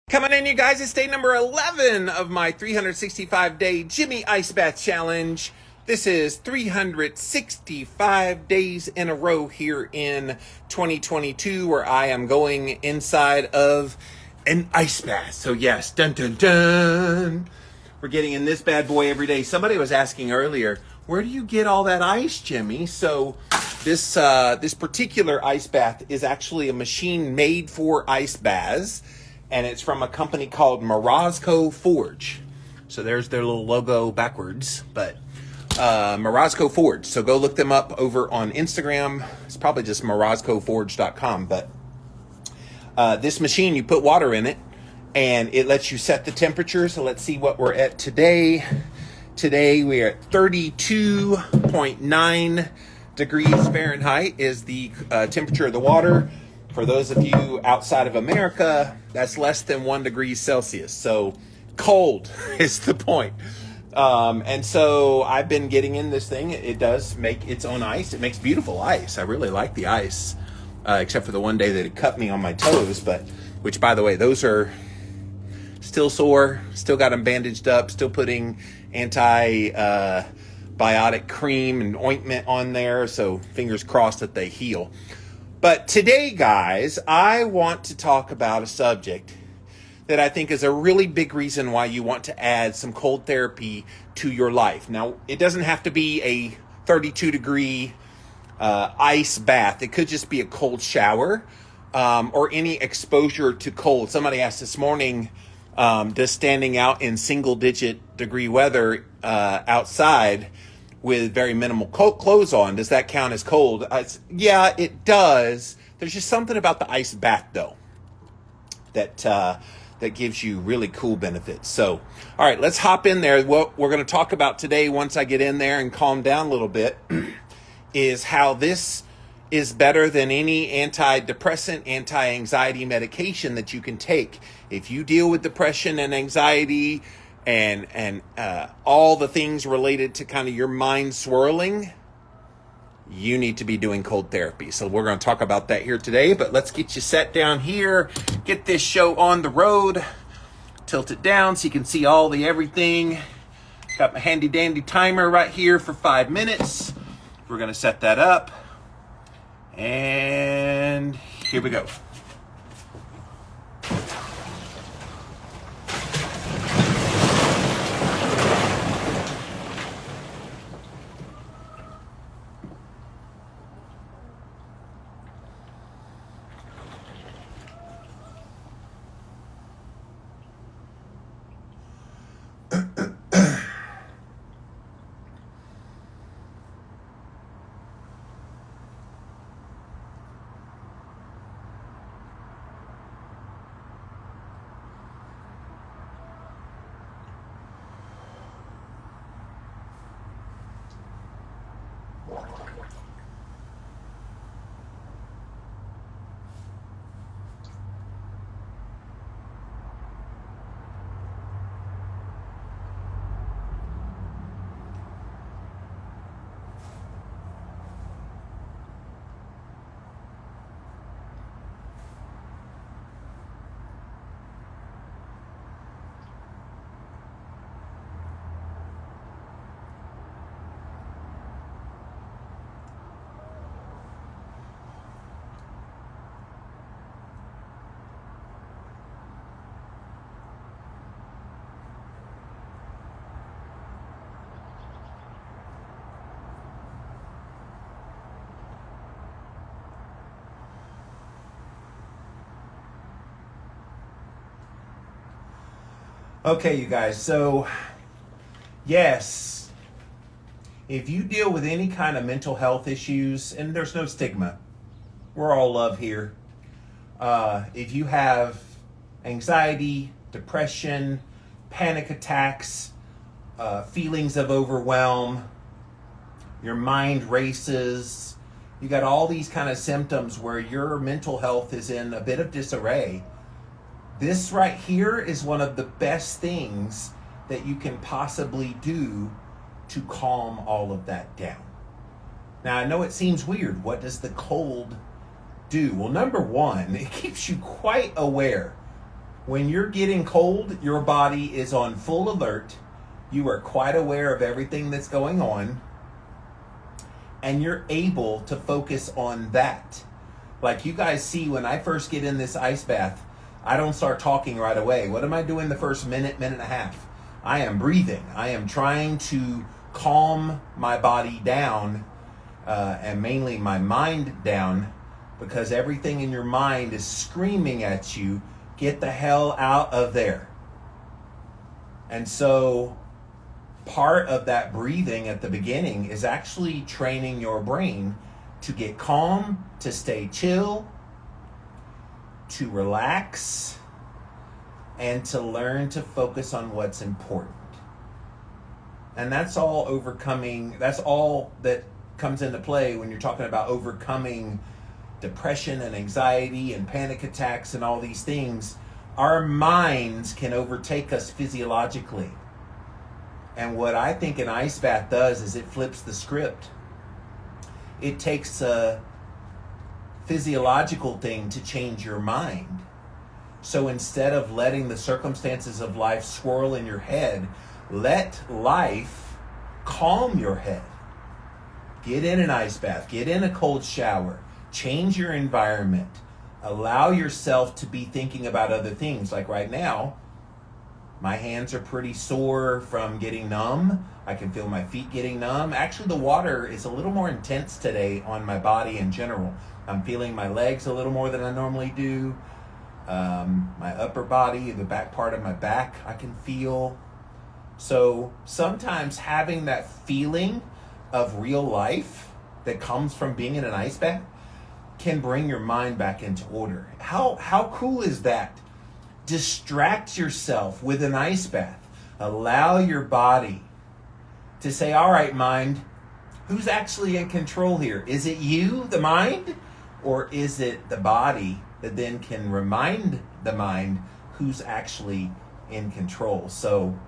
Coming in, you guys, it's day number 11 of my 365-day Jimmy Ice Bath Challenge. This is 365 days in a row here in 2022 where I am going inside of an ice bath. So yes, dun dun dun. We're getting in this bad boy every day. Somebody was asking earlier, where do you get all that ice, Jimmy? So this particular ice bath is actually a machine made for ice baths. And it's from a company called Morozco Forge. So there's their little logo backwards, but Morozco Forge. So go look them up over on Instagram. It's probably just morozcoforge.com. But this machine, you put water in it, and it lets you set the temperature. So let's see what we're at today. Today we are at 32.9 degrees Fahrenheit is the temperature of the water. For those of you outside of America, that's less than 1 degree Celsius. So cold is the point. And so I've been getting in this thing. It does make its own ice. It makes beautiful ice. I really like the ice, except for the one day that it cut me on my toes. Which, by the way, those are still sore. Still got them bandaged up. Still putting antibiotic cream and ointment on there. So fingers crossed that they heal. But today, guys, I want to talk about a subject that I think is a really big reason why you want to add some cold therapy to your life. Now, it doesn't have to be a 32-degree ice bath. It could just be a cold shower or any exposure to cold. Somebody asked this morning, does standing out in single-digit degree weather outside with very minimal clothes on, does that count as cold? Yeah, it does. There's just something about the ice bath, though, that gives you really cool benefits. So, all right, let's hop in there. What we're going to talk about today, once I get in there and calm down a little bit, is how this is better than any antidepressant, anti-anxiety medication that you can take. If you deal with depression and anxiety, and all the things related to kind of your mind swirling, you need to be doing cold therapy. So we're going to talk about that here today, but let's get you set down here, get this show on the road, tilt it down so you can see all the everything. Got my handy dandy timer right here for 5 minutes. We're going to set that up, and here we go. Okay, you guys, so yes, if you deal with any kind of mental health issues, and there's no stigma, we're all love here. If you have anxiety, depression, panic attacks, feelings of overwhelm, your mind races, you got all these kind of symptoms where your mental health is in a bit of disarray. This right here is one of the best things that you can possibly do to calm all of that down. Now, I know it seems weird. What does the cold do? Well, number one, it keeps you quite aware When you're getting cold, your body is on full alert. You are quite aware of everything that's going on, and you're able to focus on that. Like you guys see, when I first get in this ice bath, I don't start talking right away. What am I doing the first minute and a half? I am breathing. I am trying to calm my body down, and mainly my mind down, because everything in your mind is screaming at you, get the hell out of there. And so part of that breathing at the beginning is actually training your brain to get calm, to stay chill, to relax, and to learn to focus on what's important. And that's all that comes into play when you're talking about overcoming depression and anxiety and panic attacks and all these things. Our minds can overtake us physiologically. And what I think an ice bath does is it flips the script. It takes a physiological thing to change your mind. So instead of letting the circumstances of life swirl in your head, let life calm your head. Get in an ice bath, get in a cold shower, change your environment, allow yourself to be thinking about other things. Like right now, my hands are pretty sore from getting numb. I can feel my feet getting numb. Actually, the water is a little more intense today on my body in general. I'm feeling my legs a little more than I normally do. My upper body, the back part of my back, I can feel. So sometimes having that feeling of real life that comes from being in an ice bath can bring your mind back into order. How cool is that? Distract yourself with an ice bath. Allow your body to say, all right, mind, who's actually in control here? Is it you, the mind? Or is it the body that then can remind the mind who's actually in control? So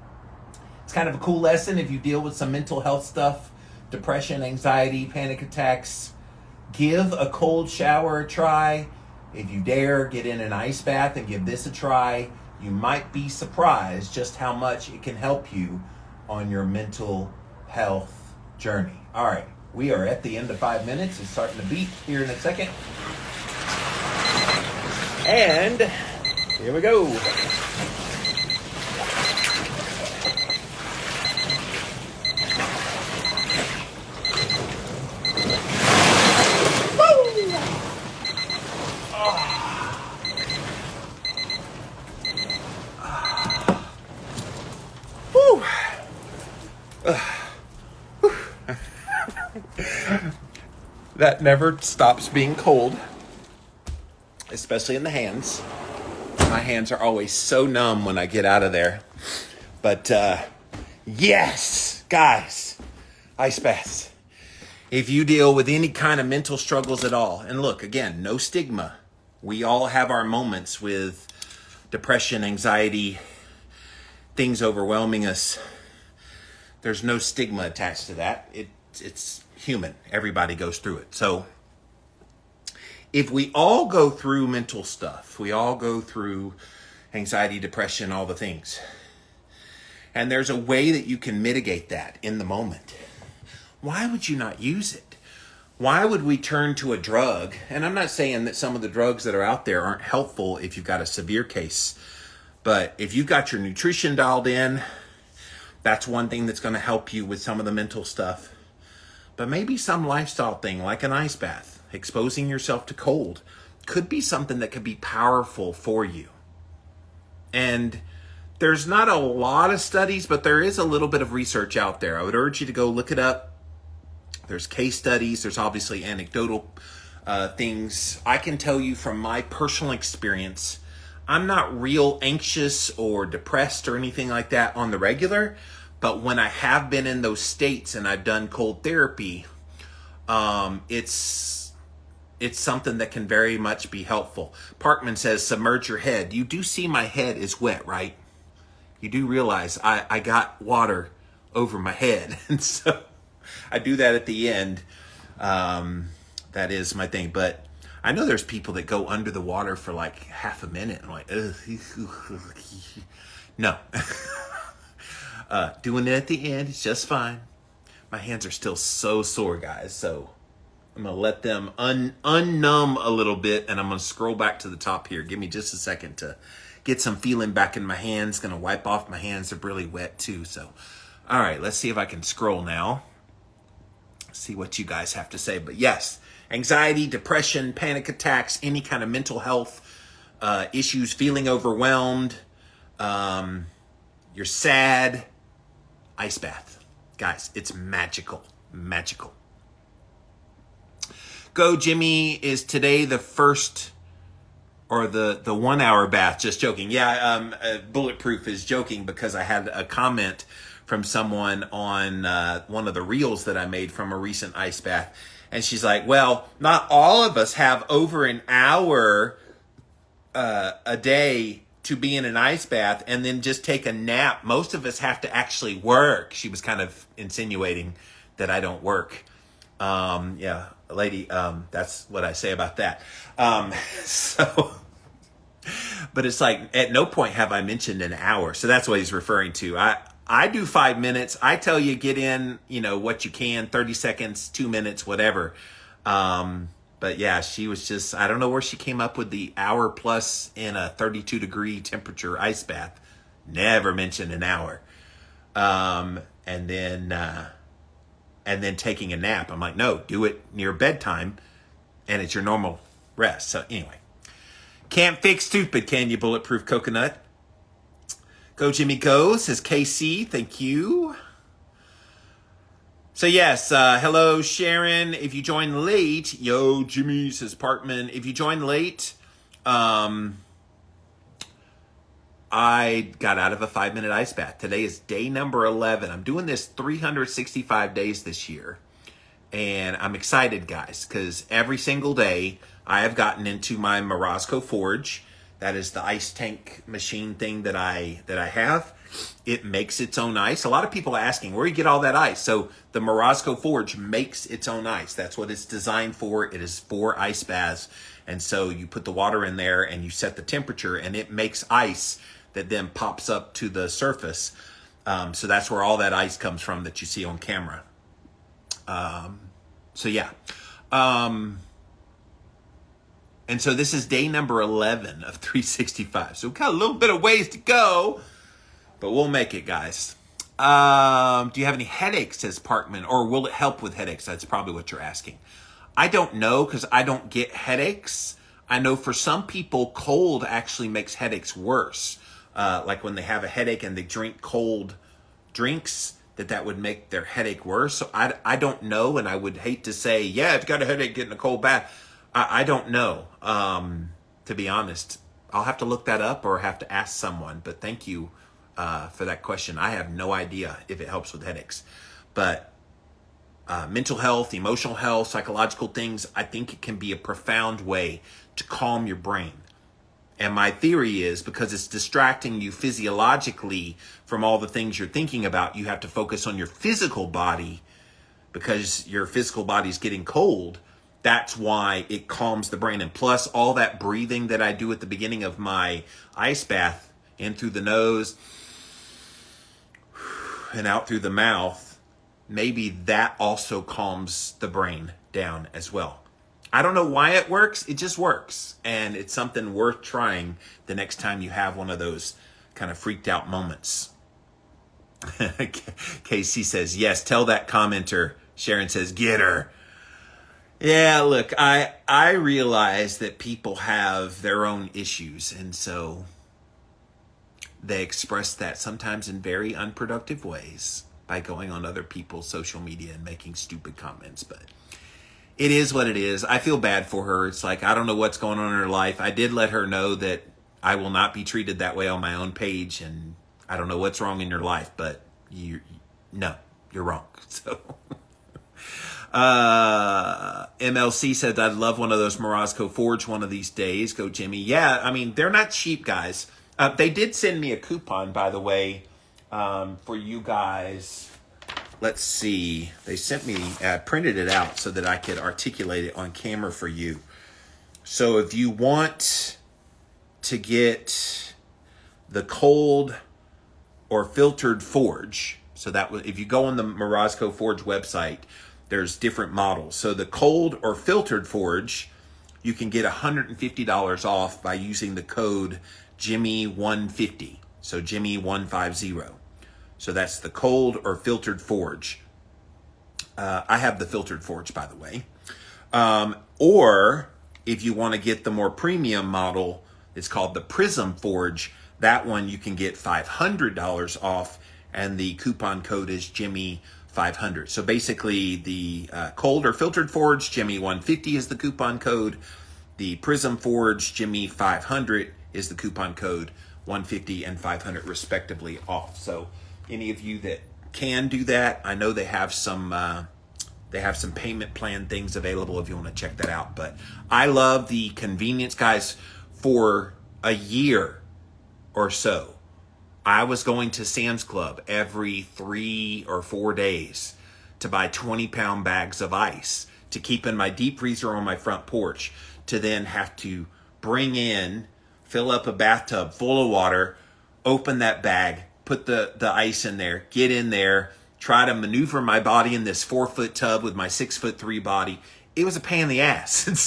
it's kind of a cool lesson if you deal with some mental health stuff, depression, anxiety, panic attacks. Give a cold shower a try. If you dare, get in an ice bath and give this a try. You might be surprised just how much it can help you on your mental health journey. All right, we are at the end of 5 minutes. It's starting to beat here in a second. And here we go. That never stops being cold, especially in the hands. My hands are always so numb when I get out of there. But yes, guys, ice baths. If you deal with any kind of mental struggles at all, and look, again, no stigma. We all have our moments with depression, anxiety, things overwhelming us. There's no stigma attached to that. It's human. Everybody goes through it. So if we all go through mental stuff, we all go through anxiety, depression, all the things, and there's a way that you can mitigate that in the moment, why would you not use it? Why would we turn to a drug? And I'm not saying that some of the drugs that are out there aren't helpful if you've got a severe case, but if you've got your nutrition dialed in, that's one thing that's going to help you with some of the mental stuff. But maybe some lifestyle thing like an ice bath, exposing yourself to cold, could be something that could be powerful for you. And there's not a lot of studies, but there is a little bit of research out there. I would urge you to go look it up. There's case studies. There's obviously anecdotal things. I can tell you from my personal experience, I'm not real anxious or depressed or anything like that on the regular. But when I have been in those states and I've done cold therapy, it's something that can very much be helpful. Parkman says, submerge your head. You do see my head is wet, right? You do realize I got water over my head. And so I do that at the end. That is my thing. But I know there's people that go under the water for like half a minute. I'm like, ugh. No. Doing it at the end is just fine. My hands are still so sore, guys. So I'm going to let them unnumb a little bit, and I'm going to scroll back to the top here. Give me just a second to get some feeling back in my hands. Going to wipe off my hands. They're really wet too. So, all right, let's see if I can scroll now. See what you guys have to say. But yes, anxiety, depression, panic attacks, any kind of mental health issues, feeling overwhelmed, you're sad, ice bath. Guys, it's magical. Magical. Go Jimmy is today the first or the 1 hour bath. Just joking. Yeah, Bulletproof is joking because I had a comment from someone on one of the reels that I made from a recent ice bath. And she's like, well, not all of us have over an hour a day to be in an ice bath and then just take a nap. Most of us have to actually work. She was kind of insinuating that I don't work. Yeah, lady, that's what I say about that. So, but it's like, at no point have I mentioned an hour. So that's what he's referring to. I do 5 minutes. I tell you, get in, what you can, 30 seconds, 2 minutes, whatever. But yeah, she was just, I don't know where she came up with the hour plus in a 32 degree temperature ice bath. Never mentioned an hour. And then taking a nap. I'm like, no, do it near bedtime and it's your normal rest. So anyway, can't fix stupid, can you, Bulletproof Coconut? Go Jimmy Go, says KC. Thank you. So yes, hello Sharon. If you joined late, yo Jimmy, says Parkman. If you joined late, I got out of a 5-minute ice bath. Today is day number 11. I'm doing this 365 days this year. And I'm excited, guys, because every single day I have gotten into my Morozco Forge. That is the ice tank machine thing that I have. It makes its own ice. A lot of people are asking, where do you get all that ice? So the Morozco Forge makes its own ice. That's what it's designed for. It is for ice baths. And so you put the water in there and you set the temperature and it makes ice that then pops up to the surface. So that's where all that ice comes from that you see on camera. So yeah. And so this is day number 11 of 365. So we've got a little bit of ways to go, but we'll make it, guys. Do you have any headaches, says Parkman, or will it help with headaches? That's probably what you're asking. I don't know because I don't get headaches. I know for some people, cold actually makes headaches worse. Like when they have a headache and they drink cold drinks, that would make their headache worse. So I don't know, and I would hate to say, yeah, if you got a headache, get in a cold bath. I don't know, to be honest. I'll have to look that up or have to ask someone. But thank you for that question. I have no idea if it helps with headaches. But mental health, emotional health, psychological things, I think it can be a profound way to calm your brain. And my theory is because it's distracting you physiologically from all the things you're thinking about, you have to focus on your physical body because your physical body is getting cold. That's why it calms the brain. And plus all that breathing that I do at the beginning of my ice bath, in through the nose and out through the mouth, maybe that also calms the brain down as well. I don't know why it works. It just works. And it's something worth trying the next time you have one of those kind of freaked out moments. KC says, yes, tell that commenter. Sharon says, get her. Yeah, look, I realize that people have their own issues. And so they express that sometimes in very unproductive ways by going on other people's social media and making stupid comments. But it is what it is. I feel bad for her. It's like, I don't know what's going on in her life. I did let her know that I will not be treated that way on my own page. And I don't know what's wrong in your life, but you're wrong. So, MLC said, I'd love one of those Morozco Forge one of these days. Go Jimmy. Yeah, I mean, they're not cheap, guys. They did send me a coupon, by the way, for you guys. Let's see. They sent me, printed it out so that I could articulate it on camera for you. So if you want to get the cold or filtered forge, so that if you go on the Morozco Forge website, there's different models. So the cold or filtered forge, you can get $150 off by using the code Jimmy150. So Jimmy150. So that's the cold or filtered forge. I have the filtered forge, by the way. Or if you want to get the more premium model, it's called the Prism Forge. That one you can get $500 off, and the coupon code is Jimmy500. So basically, the cold or filtered forge, Jimmy150 is the coupon code. The Prism Forge, Jimmy500 is the coupon code. 150 and 500 respectively off. So any of you that can do that, I know they have some payment plan things available if you want to check that out. But I love the convenience, guys. For a year or so, I was going to Sam's Club every 3 or 4 days to buy 20-pound bags of ice to keep in my deep freezer on my front porch, to then have to fill up a bathtub full of water, open that bag, put the ice in there, get in there, try to maneuver my body in this 4-foot tub with my 6'3" body. It was a pain in the ass. And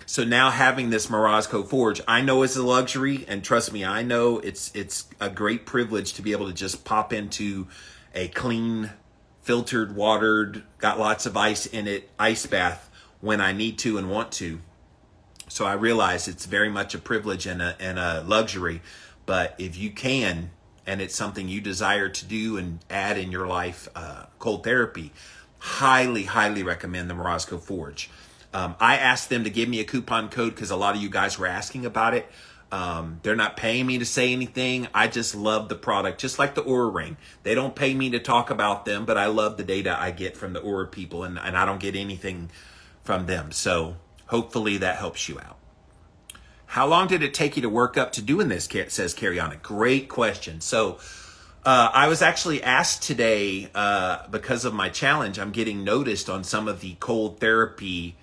so now having this Morozco Forge, I know it's a luxury, and trust me, I know it's a great privilege to be able to just pop into a clean, filtered, watered, got lots of ice in it, ice bath when I need to and want to. So I realize it's very much a privilege and a luxury. But if you can, and it's something you desire to do and add in your life, cold therapy, highly, highly recommend the Morozco Forge. I asked them to give me a coupon code because a lot of you guys were asking about it. They're not paying me to say anything. I just love the product, just like the Oura Ring. They don't pay me to talk about them, but I love the data I get from the Oura people, and I don't get anything from them. So hopefully that helps you out. How long did it take you to work up to doing this, says Cariana? Great question. So I was actually asked today, because of my challenge, I'm getting noticed on some of the cold therapy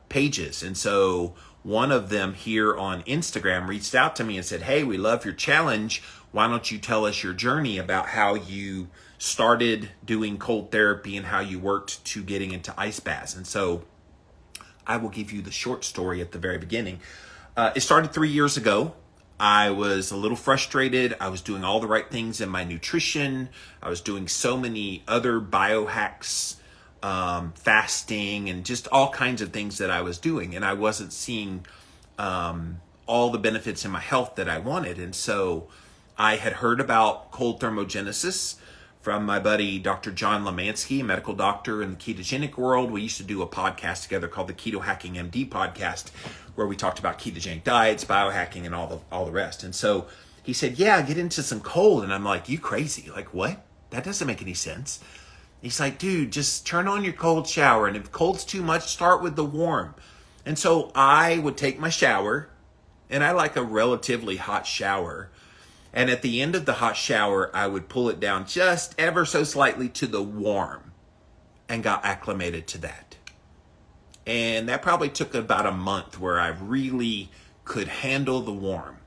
pages. And so one of them here on Instagram reached out to me and said, hey, we love your challenge. Why don't you tell us your journey about how you started doing cold therapy and how you worked to getting into ice baths? And so I will give you the short story at the very beginning. It started 3 years ago. I was a little frustrated. I was doing all the right things in my nutrition. I was doing so many other biohacks, fasting, and just all kinds of things that I was doing. And I wasn't seeing all the benefits in my health that I wanted. And so I had heard about cold thermogenesis from my buddy, Dr. John Lemansky, a medical doctor in the ketogenic world. We used to do a podcast together called the Keto Hacking MD podcast, where we talked about ketogenic diets, biohacking, and all the rest. And so he said, yeah, get into some cold. And I'm like, you crazy? Like, what? That doesn't make any sense. He's like, dude, just turn on your cold shower. And if cold's too much, start with the warm. And so I would take my shower, and I like a relatively hot shower. And at the end of the hot shower, I would pull it down just ever so slightly to the warm, and got acclimated to that. And that probably took about a month where I really could handle the warm.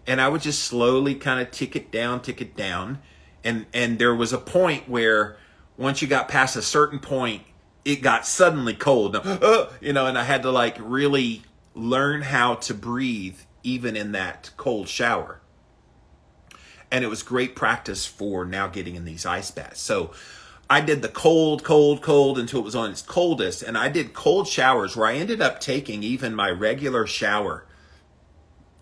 And I would just slowly kind of tick it down. And there was a point where once you got past a certain point, it got suddenly cold. And I had to like really learn how to breathe even in that cold shower. And it was great practice for now getting in these ice baths. So I did the cold until it was on its coldest. And I did cold showers where I ended up taking even my regular shower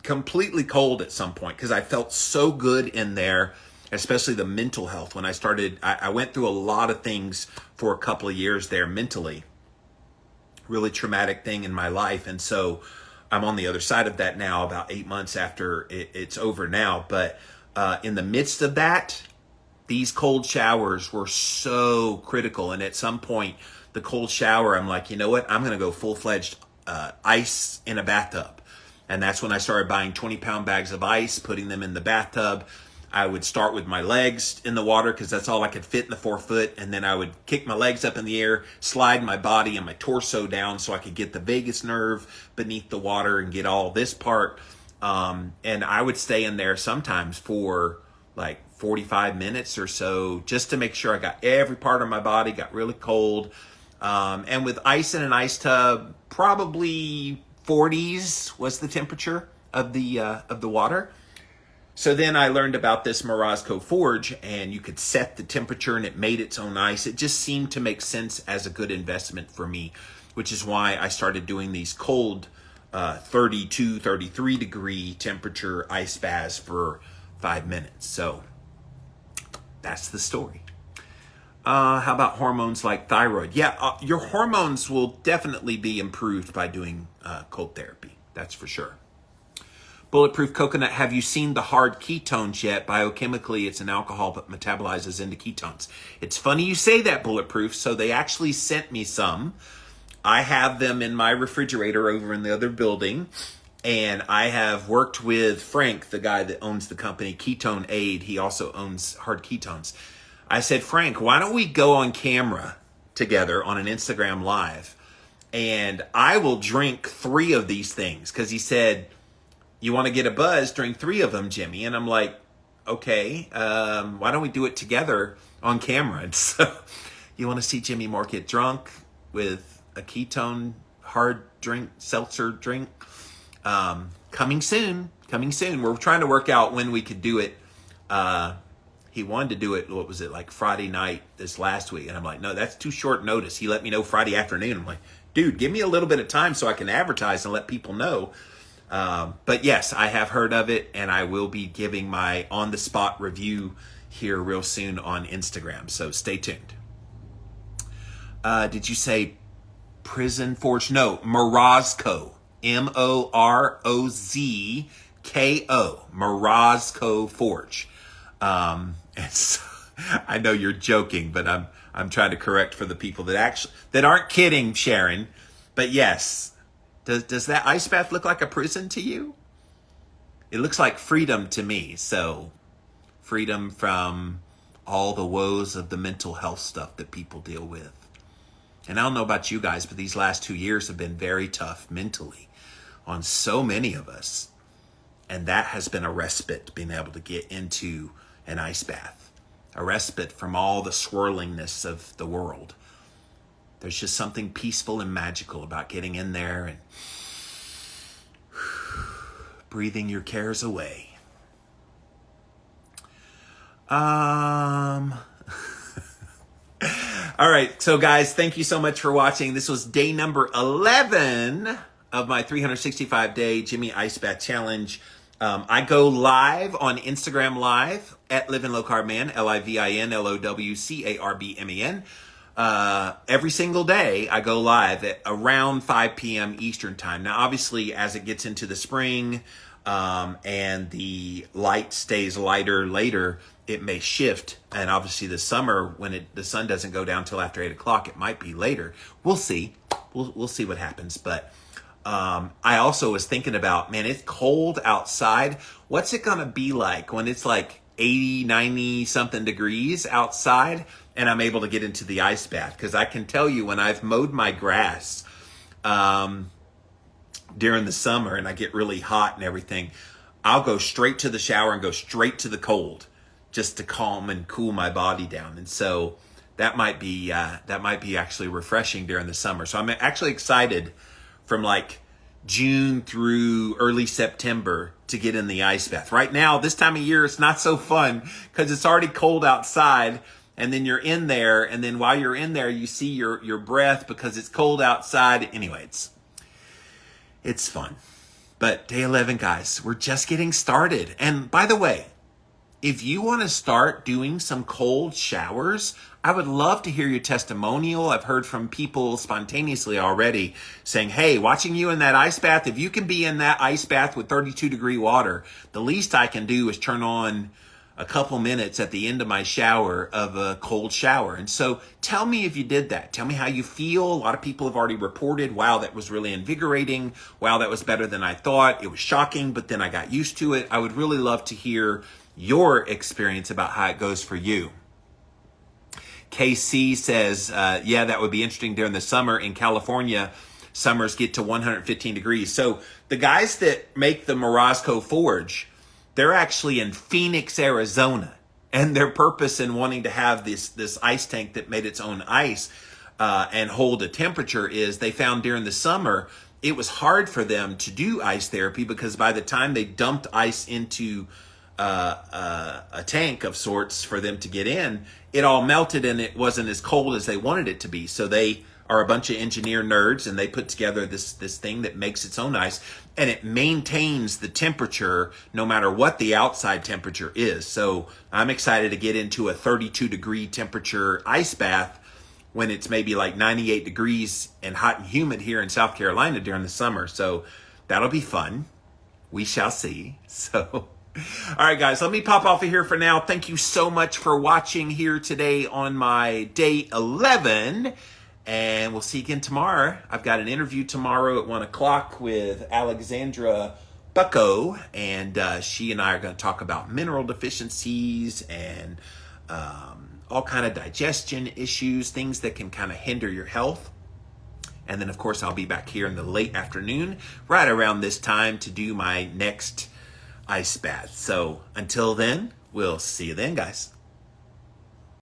completely cold at some point, because I felt so good in there, especially the mental health. When I started, I went through a lot of things for a couple of years there mentally, really traumatic thing in my life. And so I'm on the other side of that now, about 8 months after it's over now. But in the midst of that, these cold showers were so critical. And at some point, the cold shower, I'm like, you know what? I'm going to go full-fledged ice in a bathtub. And that's when I started buying 20-pound bags of ice, putting them in the bathtub. I would start with my legs in the water because that's all I could fit in the 4 foot. And then I would kick my legs up in the air, slide my body and my torso down so I could get the vagus nerve beneath the water and get all this part. And I would stay in there sometimes for like 45 minutes or so just to make sure I got every part of my body, got really cold. And with ice in an ice tub, probably 40s was the temperature of the water. So then I learned about this Morozco Forge, and you could set the temperature and it made its own ice. It just seemed to make sense as a good investment for me, which is why I started doing these cold 32, 33 degree temperature ice baths for 5 minutes. So that's the story. How about hormones like thyroid? Yeah, your hormones will definitely be improved by doing cold therapy. That's for sure. Bulletproof coconut, have you seen the hard ketones yet? Biochemically, it's an alcohol but metabolizes into ketones. It's funny you say that, Bulletproof. So they actually sent me some. I have them in my refrigerator over in the other building. And I have worked with Frank, the guy that owns the company, Ketone Aid. He also owns hard ketones. I said, Frank, why don't we go on camera together on an Instagram Live? And I will drink 3 of these things. Because he said, you want to get a buzz, drink 3 of them, Jimmy. And I'm like, okay, why don't we do it together on camera? And so you want to see Jimmy Moore get drunk with a ketone hard drink, seltzer drink? Coming soon. We're trying to work out when we could do it. He wanted to do it, what was it, like Friday night this last week. And I'm like, no, that's too short notice. He let me know Friday afternoon. I'm like, dude, give me a little bit of time so I can advertise and let people know. But yes, I have heard of it, and I will be giving my on-the-spot review here real soon on Instagram, so stay tuned. Did you say Prison Forge? No, Morozco. Morozko. Morozco Forge. And so, I know you're joking, but I'm trying to correct for the people that aren't kidding, Sharon. But yes. Does that ice bath look like a prison to you? It looks like freedom to me. So freedom from all the woes of the mental health stuff that people deal with. And I don't know about you guys, but these last 2 years have been very tough mentally on so many of us. And that has been a respite, being able to get into an ice bath. A respite from all the swirlingness of the world. There's just something peaceful and magical about getting in there and breathing your cares away. All right, so guys, thank you so much for watching. This was day number 11 of my 365-day Jimmy Ice Bath Challenge. I go live on Instagram Live at Living Low Carb Man, LIVINLOWCARBMAN. Every single day I go live at around 5 p.m. Eastern time. Now, obviously, as it gets into the spring, and the light stays lighter later, it may shift. And obviously the summer, when the sun doesn't go down till after 8 o'clock, it might be later. We'll see. We'll see what happens. But, I also was thinking about, man, it's cold outside. What's it going to be like when it's like 80, 90 something degrees outside and I'm able to get into the ice bath? Because I can tell you, when I've mowed my grass during the summer and I get really hot and everything, I'll go straight to the shower and go straight to the cold just to calm and cool my body down. And so that might be actually refreshing during the summer. So I'm actually excited from like June through early September to get in the ice bath. Right now, this time of year, it's not so fun because it's already cold outside, and then you're in there, and then while you're in there, you see your breath because it's cold outside. Anyway, it's fun. But day 11, guys, we're just getting started. And by the way, if you want to start doing some cold showers, I would love to hear your testimonial. I've heard from people spontaneously already saying, hey, watching you in that ice bath, if you can be in that ice bath with 32-degree water, the least I can do is turn on a couple minutes at the end of my shower of a cold shower. And so tell me if you did that. Tell me how you feel. A lot of people have already reported, wow, that was really invigorating. Wow, that was better than I thought. It was shocking, but then I got used to it. I would really love to hear your experience about how it goes for you. KC says, yeah, that would be interesting during the summer in California. Summers get to 115 degrees. So the guys that make the Morosco Forge, they're actually in Phoenix, Arizona. And their purpose in wanting to have this ice tank that made its own ice and hold a temperature is they found during the summer, it was hard for them to do ice therapy because by the time they dumped ice into a tank of sorts for them to get in, it all melted and it wasn't as cold as they wanted it to be. So they are a bunch of engineer nerds and they put together this thing that makes its own ice and it maintains the temperature no matter what the outside temperature is. So I'm excited to get into a 32 degree temperature ice bath when it's maybe like 98 degrees and hot and humid here in South Carolina during the summer. So that'll be fun. We shall see. So all right, guys, let me pop off of here for now. Thank you so much for watching here today on my day 11. And we'll see you again tomorrow. I've got an interview tomorrow at 1 o'clock with Alexandra Bucko. And she and I are going to talk about mineral deficiencies and all kind of digestion issues, things that can kind of hinder your health. And then, of course, I'll be back here in the late afternoon, right around this time to do my next ice bath. So until then, we'll see you then, guys.